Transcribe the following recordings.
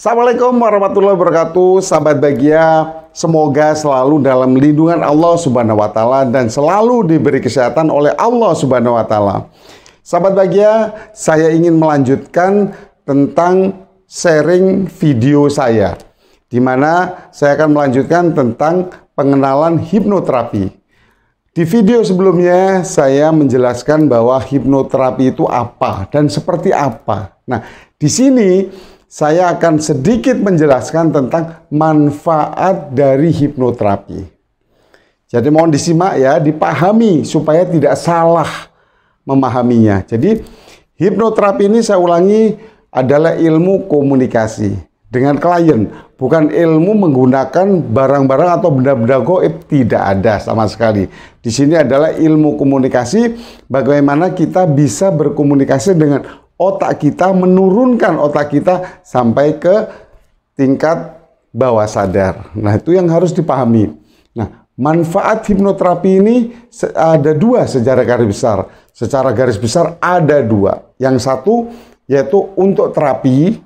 Assalamualaikum warahmatullahi wabarakatuh, sahabat bahagia. Semoga selalu dalam lindungan Allah Subhanahu wa Ta'ala dan selalu diberi kesehatan oleh Allah Subhanahu wa Ta'ala. Sahabat bahagia, saya ingin melanjutkan tentang sharing video saya, di mana saya akan melanjutkan tentang pengenalan hipnoterapi. Di video sebelumnya saya menjelaskan bahwa hipnoterapi itu apa dan seperti apa. Nah, di sini saya akan sedikit menjelaskan tentang manfaat dari hipnoterapi. Jadi mohon disimak ya, dipahami supaya tidak salah memahaminya. Jadi hipnoterapi ini saya ulangi adalah ilmu komunikasi dengan klien, bukan ilmu menggunakan barang-barang atau benda-benda gaib, tidak ada sama sekali. Di sini adalah ilmu komunikasi, bagaimana kita bisa berkomunikasi dengan otak kita, menurunkan otak kita sampai ke tingkat bawah sadar. Nah, itu yang harus dipahami. Nah, manfaat hipnoterapi ini ada dua secara garis besar. Secara garis besar ada dua. Yang satu yaitu untuk terapi,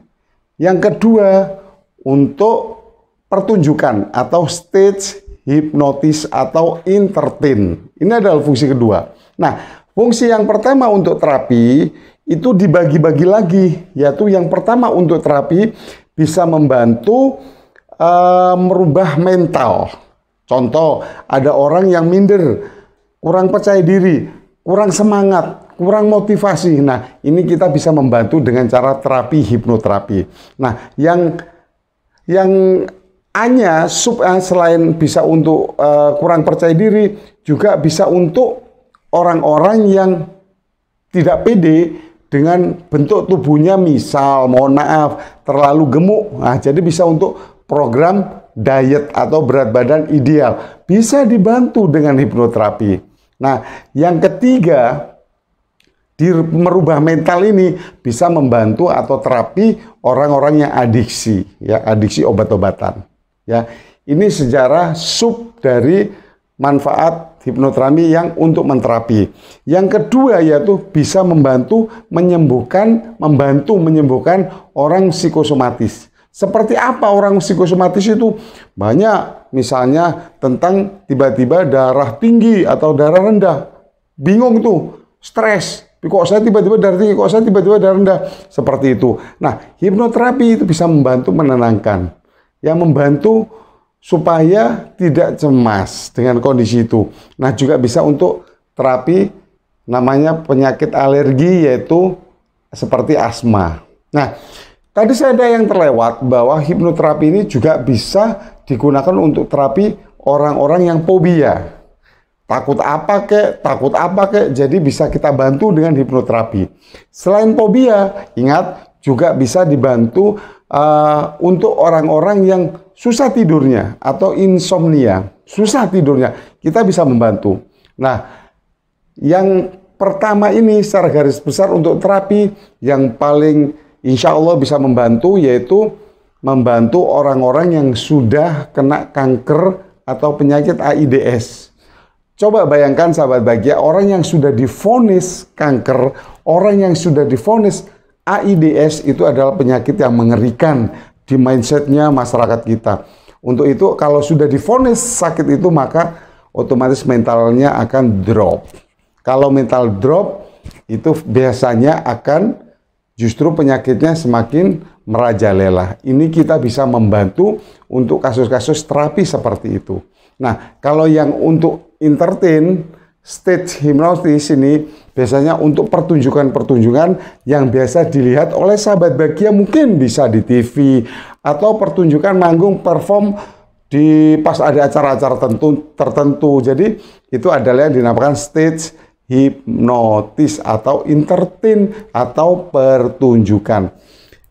yang kedua untuk pertunjukan atau stage hipnotis atau entertain. Ini adalah fungsi kedua. Nah, fungsi yang pertama untuk terapi itu dibagi-bagi lagi, yaitu yang pertama untuk terapi bisa membantu merubah mental. Contoh, ada orang yang minder, kurang percaya diri, kurang semangat, kurang motivasi. Nah, ini kita bisa membantu dengan cara terapi hipnoterapi. Nah, yang hanya selain bisa untuk kurang percaya diri, juga bisa untuk orang-orang yang tidak pede dengan bentuk tubuhnya, misal mohon maaf terlalu gemuk. Nah, jadi bisa untuk program diet atau berat badan ideal, bisa dibantu dengan hipnoterapi. Nah, yang ketiga, di merubah mental ini bisa membantu atau terapi orang-orang yang adiksi, ya, adiksi obat-obatan. Ya, ini sejarah sub dari manfaat hipnoterapi yang untuk menterapi. Yang kedua yaitu bisa membantu menyembuhkan orang psikosomatis. Seperti apa orang psikosomatis itu? Banyak, misalnya tentang tiba-tiba darah tinggi atau darah rendah. Bingung tuh, stres. Kok saya tiba-tiba darah tinggi, kok saya tiba-tiba darah rendah. Seperti itu. Nah, hipnoterapi itu bisa membantu menenangkan. Yang membantu supaya tidak cemas dengan kondisi itu. Nah, juga bisa untuk terapi namanya penyakit alergi, yaitu seperti asma. Nah, tadi saya ada yang terlewat bahwa hipnoterapi ini juga bisa digunakan untuk terapi orang-orang yang fobia. Takut apa kek, jadi bisa kita bantu dengan hipnoterapi. Selain fobia, ingat juga bisa dibantu untuk orang-orang yang susah tidurnya atau insomnia, susah tidurnya, kita bisa membantu. Nah, yang pertama ini secara garis besar untuk terapi yang paling insya Allah bisa membantu, yaitu membantu orang-orang yang sudah kena kanker atau penyakit AIDS. Coba bayangkan sahabat bahagia, orang yang sudah divonis kanker, orang yang sudah divonis AIDS itu adalah penyakit yang mengerikan di mindsetnya masyarakat kita. Untuk itu kalau sudah divonis sakit itu, maka otomatis mentalnya akan drop. Kalau mental drop itu biasanya akan justru penyakitnya semakin merajalela. Ini kita bisa membantu untuk kasus-kasus terapi seperti itu. Nah, kalau yang untuk entertain, stage hipnotis ini biasanya untuk pertunjukan-pertunjukan yang biasa dilihat oleh sahabat bahagia, mungkin bisa di TV atau pertunjukan manggung perform di pas ada acara-acara tertentu. Jadi itu adalah yang dinamakan stage hipnotis atau entertain atau pertunjukan.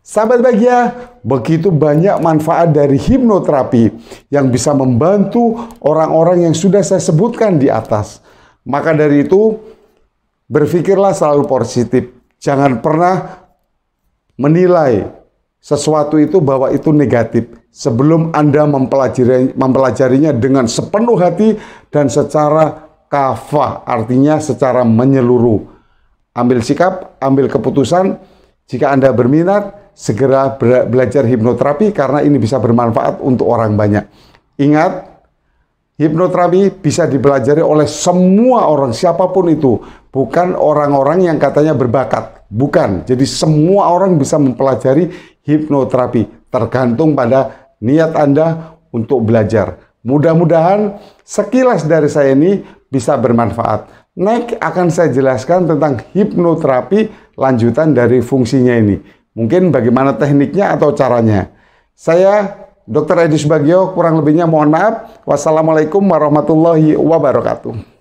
Sahabat bahagia, begitu banyak manfaat dari hipnoterapi yang bisa membantu orang-orang yang sudah saya sebutkan di atas. Maka dari itu, berpikirlah selalu positif. Jangan pernah menilai sesuatu itu bahwa itu negatif sebelum Anda mempelajarinya dengan sepenuh hati dan secara kafah, artinya secara menyeluruh. Ambil sikap, ambil keputusan. Jika Anda berminat, segera belajar hipnoterapi karena ini bisa bermanfaat untuk orang banyak. Ingat, hipnoterapi bisa dipelajari oleh semua orang, siapapun itu. Bukan orang-orang yang katanya berbakat. Bukan. Jadi semua orang bisa mempelajari hipnoterapi. Tergantung pada niat Anda untuk belajar. Mudah-mudahan sekilas dari saya ini bisa bermanfaat. Next akan saya jelaskan tentang hipnoterapi lanjutan dari fungsinya ini. Mungkin bagaimana tekniknya atau caranya. Saya Dr. Edi Subagio, kurang lebihnya mohon maaf. Wassalamualaikum warahmatullahi wabarakatuh.